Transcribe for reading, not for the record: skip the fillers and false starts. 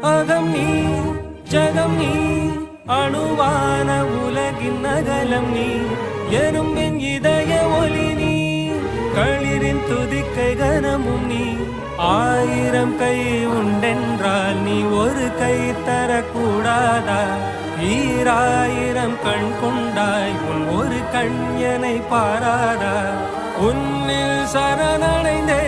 அகம் நீ ஜகம் நீ அணுவான உலகின் அகலம் நீ எறும்பின் இதய ஒளி நீ களிரின் துதிக்கை கனமும் நீ ஆயிரம் கை உண்டென்றால் நீ ஒரு கை தரக்கூடாதா ஈராயிரம் கண் கொண்டாய் ஒரு கண் எனை பாராதா உன்னில் சரணடைந்தே